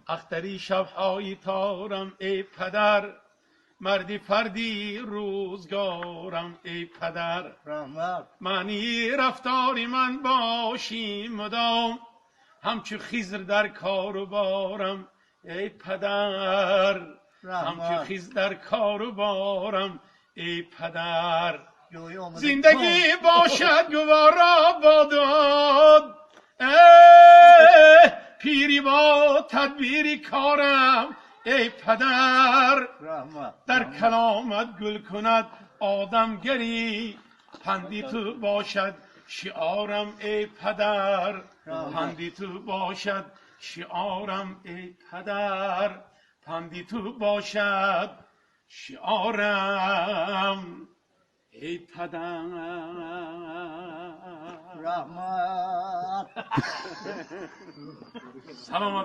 اختری شب‌های تارم ای پدر، مردی فردی روزگارم ای پدر. معنی رفتاری من باشی مدام، همچو خضر در کار و بارم ای پدر. همچو خضر در کار و بارم ای پدر. زندگی باشد گوارا باداد، پیری با تدبیری کارم ای پدر. در کلامت گل کند آدمگری، پندی تو باشد شعارم ای پدر. پندی تو باشد شعارم ای پدر. پندی تو باشد شعارم ای پدر. رحمت. سلام.